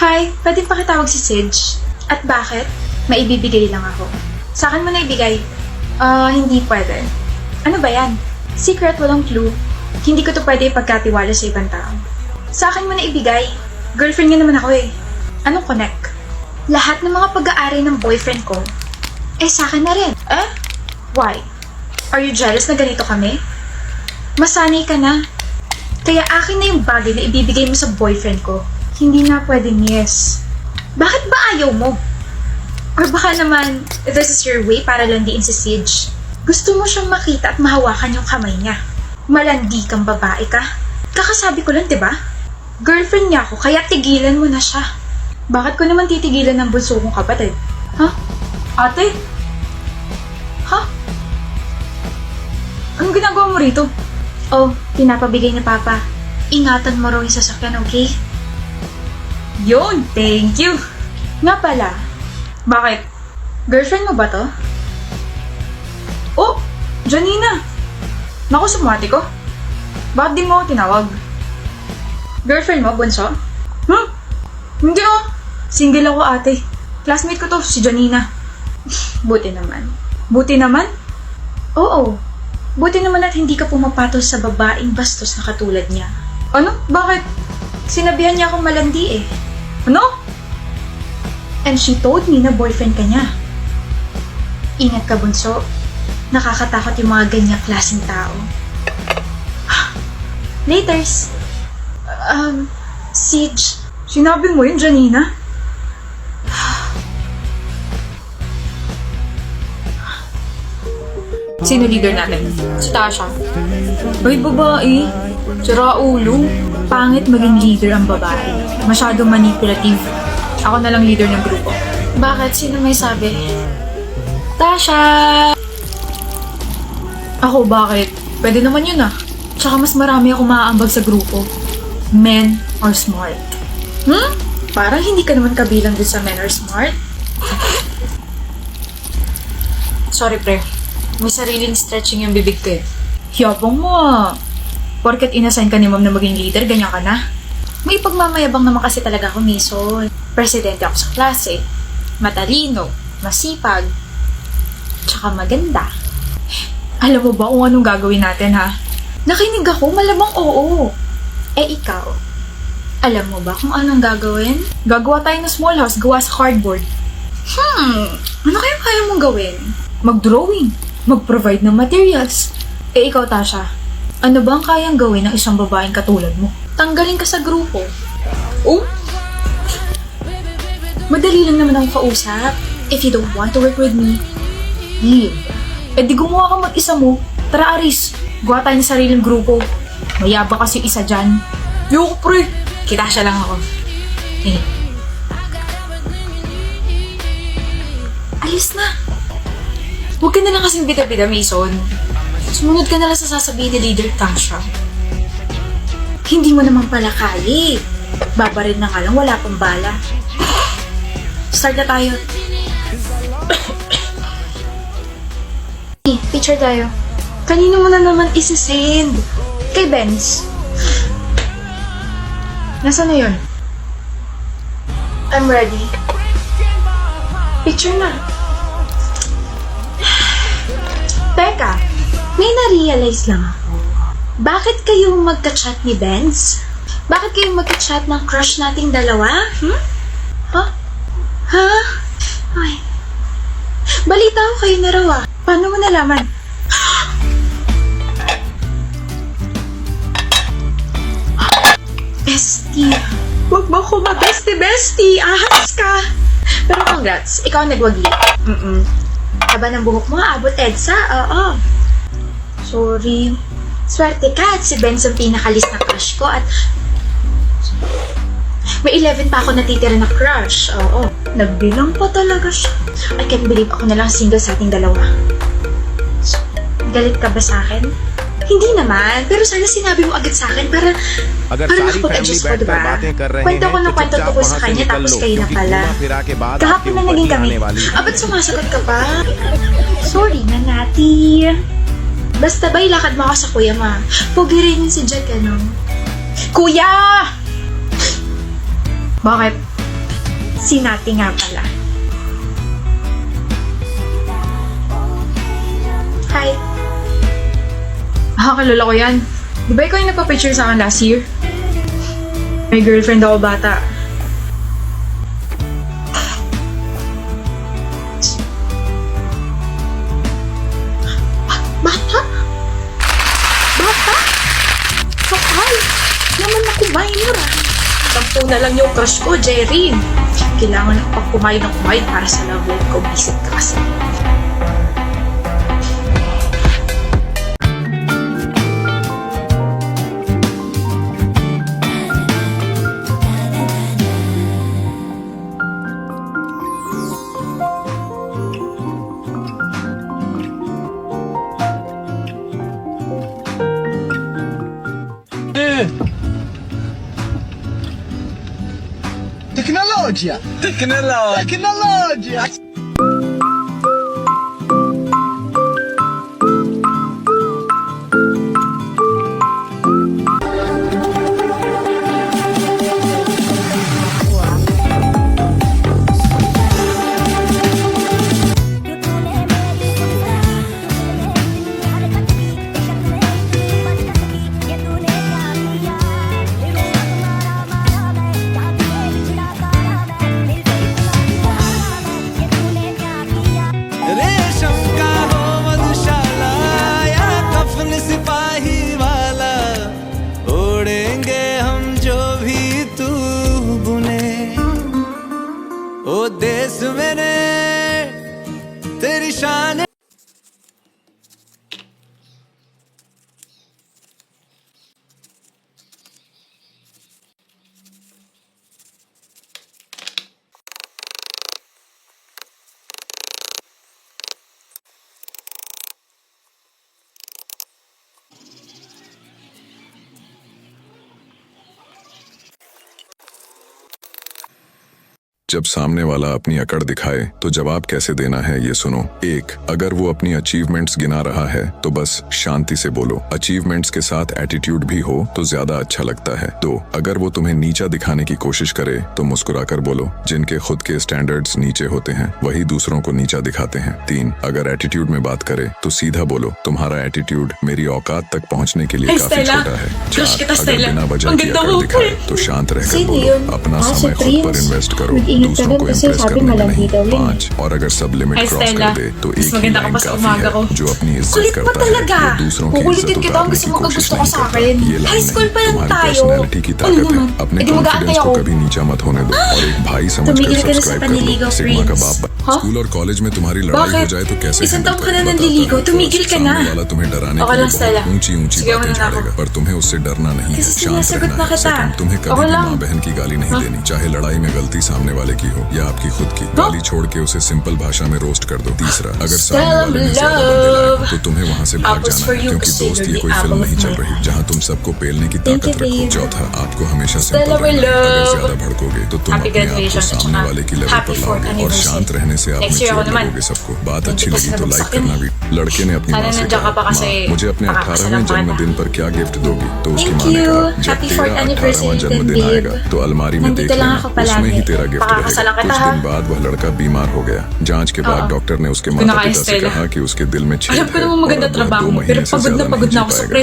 Hi, pwede pakitawag si Sidge? At bakit? Maibibigay lang ako. Sa akin mo na ibigay. Hindi pwede. Ano ba yan? Secret, walang clue. Hindi ko to pwede ipagkatiwala sa ibang tao. Sa akin mo na ibigay. Girlfriend nga naman ako eh. Anong connect? Lahat ng mga pag-aari ng boyfriend ko, sa akin na rin. Why? Are you jealous na ganito kami? Masanay ka na. Kaya akin na yung bagay na ibibigay mo sa boyfriend ko. Hindi na pwedeng yes. Bakit ba ayaw mo? Or baka naman, this is your way para landiin si Sidge. Gusto mo siyang makita at mahawakan yung kamay niya. Malandi kang babae ka. Kakasabi ko lang, diba? Girlfriend niya ako, kaya tigilan mo na siya. Bakit ko naman titigilan ng bunso kong kapatid? Ate? Anong ginagawa mo rito? Oh, pinapabigay ni Papa. Ingatan mo raw yung sasakyan, okay? Yun, thank you. Nga pala, bakit? Girlfriend mo ba to? Oh, Janina. Naku, sumati ko. Bakit di mo ako tinawag? Girlfriend mo, bunso? Hindi oh. Single ako, ate. Classmate ko to, si Janina. Buti naman. Buti naman? Oo. Buti naman at hindi ka pumapatos sa babaeng bastos na katulad niya. Ano? Bakit? Sinabihan niya akong malandi eh. Ano? And she told me na boyfriend ka niya. Ingat ka, bunso. Nakakatakot yung mga ganyang klaseng tao. Laters. Sidge. Sinabi mo yun, Janina? Sino leader natin? Si Tasha. Ay, babae. Sira ulo. Pangit maging leader ang babae. Masyadong manipulative. Ako na lang leader ng grupo. Bakit? Sino may sabi? Tasha! Ako, bakit? Pwede naman yun ah. Tsaka mas marami ako maaambag sa grupo. Men or smart. Parang hindi ka naman kabilang din sa men or smart. Sorry, pre. May sariling stretching yung bibig ko eh. Yabang mo ah. Porket inassign ka ni ma'am na maging leader, ganyan ka na. May pagmamayabang naman kasi talaga ako, Mason. Presidente ako sa klase. Matalino, masipag, tsaka maganda. Alam mo ba kung anong gagawin natin, ha? Nakinig ako, malamang oo. Ikaw, alam mo ba kung anong gagawin? Gagawa tayo ng small house, gawa sa cardboard. Ano kaya mong gawin? Mag-drawing, mag-provide ng materials. Ikaw, Tasha, ano ba ang kayang gawin ng isang babaeng katulad mo? Tanggalin ka sa grupo. Oh? Madali lang naman akong kausap. If you don't want to work with me, leave. Di gumawa ka mag-isa mo. Tara, Aris. Gawa tayo ng sariling grupo. Mayaba kasi isa dyan. Yoko, pre. Kita siya lang ako. Alis na. Huwag ka na lang kasing bida-bida, Mason. Sumunod ka na lang sa sasabihin ni Leader Tasha. Hindi mo naman pala kaya. Babarin na nga lang, wala pang bala. Start na tayo. Picture tayo. Kanino mo na naman isi-send? Kay Benz. Nasaan na yun? I'm ready. Picture na. Teka, may na-realize lang ako. Bakit kayo magka-chat ni Benz? Bakit kayo magka-chat ng crush nating dalawa? Ay. Balita ko kayo na raw ah. Paano mo nalaman? Bestie. Huwag mo ko ma-bestie. Ahas ka. Pero congrats, ikaw ang nagwagi. Haba ng buhok mo, abot EDSA. Oo. Sorry. Swerte ka at si Benz ang pinakalis na crush ko at may 11 pa ako natitira na crush. Oo. Nagbilang pa talaga siya. I can't believe ako na lang single sa ating dalawa. Galit ka ba sa akin? Hindi naman. Pero sana sinabi mo agad sa akin para nakapag-adjust ko, diba? Kwento ko ng kwento ko sa kanya tapos kayo na pala. Kahapon na naging kami. Ba't sumasagot ka pa? Sorry na, Nati. Basta ba ilakad mo ako sa kuya, ma? Pogi rin yun si Jack, ano? Kuya! Bakit? Si Nati nga pala. Hi. Kalala ko yan. Di ba ikaw yung nagpa-picture sa akin last year? May girlfriend ako bata. Bata? Bata? Kapal! Naman ako minor ah. 10 na lang yung crush ko, Jerry. Kailangan ako pag kumain ng kumain para sa love life ko. Visit ka kasi. Tecnologia! Tecnologia! रेशम का हो मधुशाला या कफन सिपाही वाला, ओढ़ेंगे हम जो भी तू बुने। ओ देश मेरे तेरी शान। जब सामने वाला अपनी अकड़ दिखाए तो जवाब कैसे देना है ये सुनो। 1. अगर वो अपनी अचीवमेंट्स गिना रहा है तो बस शांति से बोलो। अचीवमेंट्स के साथ एटीट्यूड भी हो तो ज्यादा अच्छा लगता है। 2. अगर वो तुम्हें नीचा दिखाने की कोशिश करे तो मुस्कुराकर बोलो। जिनके खुद के स्टैंडर्ड्स नीचे होते हैं वही दूसरों को नीचा दिखाते हैं। 3. अगर एटीट्यूड में बात करे तो सीधा बोलो तुम्हारा एटीट्यूड मेरी औकात तक पहुँचने के लिए काफी छोटा है। 4. अगर बिना वजह की अकड़ दिखाए तो शांत रहकर बोलो। अपना समय खुद पर इन्वेस्ट करो, दूसरों को इम्प्रेस करने में नहीं। 5. और अगर सब लिमिट क्रॉस कर दे तो एक ही लाइन काफी है। जो अपनी इज्जत करता है वो दूसरों की इज्जत उतारने की कोशिश नहीं करता। ये लाइन तुम्हारी पर्सनैलिटी की ताकत है। अपने कॉन्फिडेंस को कभी नीचा मत होने दो और एक भाई समझकर सब्सक्राइब कर लो। सिग्मा का बाप। स्कूल और कॉलेज में तुम्हारी लड़ाई हो जाए तो कैसे सामने वाला तुम्हें डराने के लिए बहुत ऊंची ऊंची बातें झाड़ेगा, पर तुम्हें उससे डरना नहीं है, शांत रहना है। सेकंड, तुम्हें कभी भी माँ बहन की गाली नहीं देनी, चाहे लड़ाई में गलती सामने वाले की हो या आपकी खुद की। गाली छोड़ के उसे सिंपल भाषा में रोस्ट कर दो। तीसरा, अगर सामने वाले ने ज्यादा बंदे लाए तो तुम्हें वहाँ से भाग जाना है, क्योंकि दोस्त ये कोई फिल्म नहीं चल रही जहाँ तुम सबको पेलने की ताकत रखो। चौथा, आपको हमेशा सिंपल रहना है। अगर ज्यादा भड़कोगे तो तुम अपने आप को सामने वाले की लेवल पर लाओगे और शांत रहने से आप लोगे सबको। बात अच्छी लगी तो लाइक करना भी। लड़के ने अपनी माँ से कहा, माँ, मुझे अपने 18वें जन्मदिन पर क्या गिफ्ट दोगी? तो उसकी माँ ने कहा, जब तेरा 18वां जन्मदिन आएगा तो अलमारी में देख लेना, उसमें ही तेरा गिफ्ट रहेगा। कुछ दिन बाद वह लड़का बीमार हो गया। जांच के बाद डॉक्टर ने उसके माता पिता से कहा कि उसके दिल में छेद है और अब वह 2 महीने से ज्यादा नहीं जी पाएगा।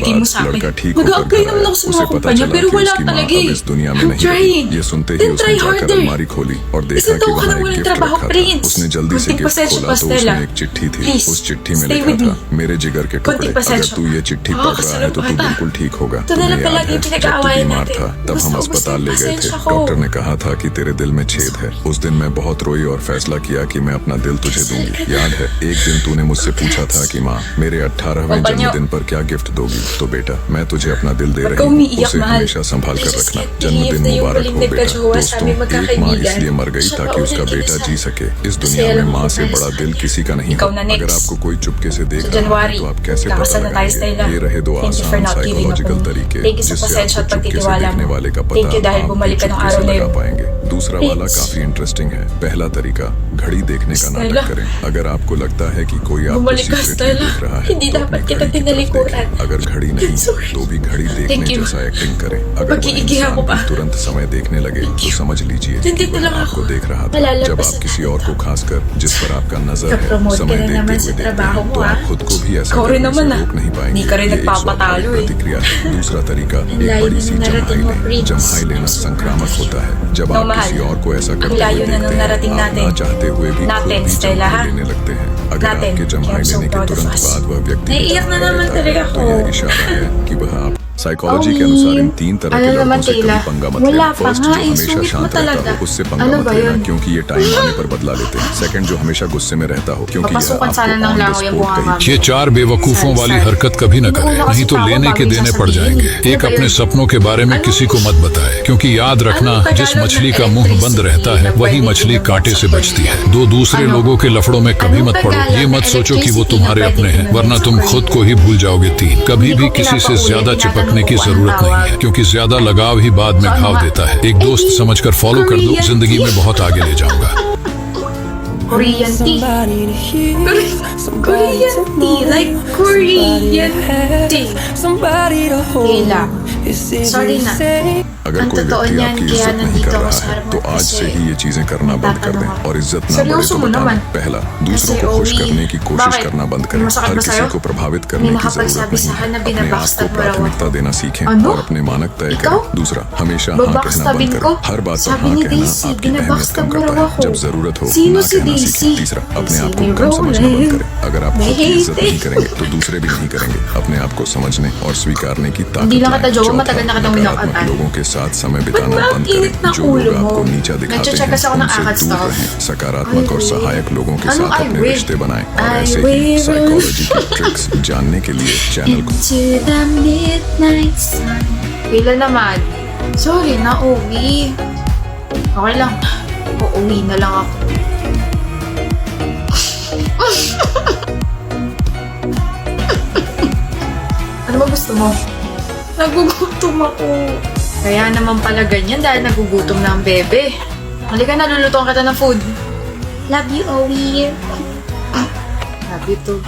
2 साल बाद लड़का ठीक होकर घर आया। उसे पता चला कि उसकी माँ अब इस दुनिया में नहीं रही। ये सुनते ही उसने जाकर अलमारी खोली और देखा कि वहाँ एक गिफ्ट रखा था। उसने जल्दी से गिफ्ट खोला तो उसमें एक चिट्ठी थी। उस चिट्ठी में लिखा था, मेरे जिगर के टुकड़े, अगर तू ये चिट्ठी पढ़ रहा है तो तू बिल्कुल ठीक होगा। तुम्हें याद है जब तू बीमार था तब हम अस्पताल ले गए थे। डॉक्टर ने कहा था कि तेरे दिल में छेद है। उस दिन मैं बहुत रोई और फैसला किया कि मैं अपना दिल तुझे दूंगी। याद है एक दिन तूने मुझसे पूछा था कि माँ मेरे 18वें जन्मदिन पर क्या गिफ्ट दोगी? तो बेटा मैं तुझे अपना दिल दे रही हूँ, उसे हमेशा संभाल कर रखना। जन्मदिन मुबारक हो बेटा। दोस्तों, एक माँ इसलिए मर गई ताकि उसका बेटा जी सके। इस दुनिया में माँ से बड़ा दिल किसी का नहीं है। अगर आपको कोई चुपके से देख रहा है तो आप कैसे पता लगाएंगे? ये रहे 2 आसान साइकोलॉजिकल तरीके जिससे आपको चुपके से देखने वाले का पता आप भी चुपके से लगा पाएंगे। दूसरा वाला काफी इंटरेस्टिंग है। पहला तरीका, घड़ी देखने का Stella. नाटक करें। अगर आपको लगता है कि कोई आपको Bumalik ka, secretly Stella. देख रहा है Hindi तो dapat अपनी kita घड़ी की तरफ tinalikuran. देखें। अगर घड़ी नहीं है Sorry. तो भी घड़ी देखने Thank you. जैसा एक्टिंग करें। अगर वह Pag-iigihan इंसान ko pa. भी तुरंत समय देखने लगे तो समझ लीजिए कि Nandito वह lang आपको ako. देख रहा था। Malalabas जब आप na. किसी और को खासकर जिस पर आपका नजर है Ka-promote समय ka na देखते naman हुए sa देखते trabaho हैं mo, तो ah. आप खुद को भी ऐसा Ikaw rin करने से naman, ah. रोक नहीं पाएंगे। Hindi ka rin ये एक nagpapatalo, स्वाभाविक eh. प्रतिक्रिया है। दूसरा तरीका, Ang एक layo बड़ी na सी nung narating जम्हाई mo, लें। Prince. जम्हाई लेना संक्रामक होता है। जब No, आप mahal. किसी और को ऐसा Ang करते हुए layo na देखते nung हैं narating आप natin. ना चाहते हुए भी खुद Natin, भी Stella, जम्हाई ha? लेने लगते हैं। अगर Natin. आपके जम्हाई I'm so लेने के proud of तुरंत us. बाद वह व्यक्ति Naiiyak na naman लेता है, talaga तो ako. यह इशारा है कि वह आप साइकोलॉजी के Owi, अनुसार इन 3 तरह के ano लड़कों naman, से कभी Taylor? पंगा मत Wala लेना। pa फर्स्ट nga, जो eh, हमेशा sweet mo शांत रहता talaga. हो उससे पंगा Ano मत ba लेना yun? क्योंकि ये टाइम आने पर बदला लेते हैं। सेकंड जो हमेशा गुस्से में रहता हो क्योंकि यह Papasukan आपको sana ng on the langoy ang spot bunganga कहीं ये 4 बेवकूफों वाली हरकत कभी न करें, नहीं तो लेने के देने पड़ जाएंगे। एक अपने सपनों के बारे में किसी को मत बताए, क्योंकि याद रखना जिस मछली का मुंह बंद रहता है वही मछली कांटे से बचती है। दो दूसरे लोगों के लफड़ों में कभी मत पड़ो। ये मत सोचो कि वो तुम्हारे अपने हैं, वरना तुम खुद को ही भूल जाओगे। 3, कभी भी किसी से ज्यादा चिपकने की जरूरत नहीं है, क्योंकि ज्यादा लगाव ही बाद में घाव देता है। एक दोस्त समझकर फॉलो कर दो, जिंदगी में बहुत आगे ले जाऊंगा। Korean tea. Somebody to hear, somebody Korean to tea, know, like somebody Korean to have, tea. somebody to hold. Kayla, It's easy sorry to na. say. अगर Ang कोई totoo व्यक्ति niyan, आपकी kaya इज्जत नहीं nandito कर ako रहा sa है harap mo तो आज kasi से ही ये चीजें करना बंद कर दें और इज्जत ना बढ़े Seryoso तो mo बताना। naman. पहला, दूसरों Kasi, को खुश Owi, करने की कोशिश bakit? करना बंद करें। Masakit हर ba किसी sa'yo? को प्रभावित May करने की nakapagsabi जरूरत sa akin na नहीं है। अपने आप binabastab को mo raw ako. प्राथमिकता देना सीखें Ano? और अपने मानक तय Ikaw? करें। दूसरा, हमेशा हाँ कहना Babastabin बंद ko? करें। हर बात पर Sabi हाँ ni कहना Daisy, आपकी अहमियत binabastab कम mo करता raw है। ako. जब जरूरत हो Sino ना si कहना Daisy? सीखें। तीसरा, अपने आप को Daisy कम समझना बंद Roland. करें। अगर आप खुद की इज्जत Hate नहीं it. करेंगे तो दूसरे भी नहीं करेंगे। अपने आप को समझने और स्वीकारने की ताकत Hindi lang लाएं। kita jowa, चौथा, matagal na kitang नकारात्मक winnock-out. लोगों के साथ समय बिताना Ba't बंद init na करें। जो ulo लोग mo? आपको नीचा दिखाते Nagche-check kasi ako हैं ng उनसे akad दूर stuff. रहें। सकारात्मक और Ay, सहायक लोगों के Ano, साथ I अपने will. रिश्ते बनाएं और I ऐसे ही will. साइकोलॉजी की ट्रिक्स जानने के लिए चैनल को Into the midnight sun. Kailan naman? Sorry na, Owi. Okay lang. Uuwi na lang ako. Ano ba gusto mo? Nagugutom ako. Kaya naman pala ganyan dahil nagugutom na ang bebe. Halika na, lulutuan kita ng food. Love you, Owi. Love you too.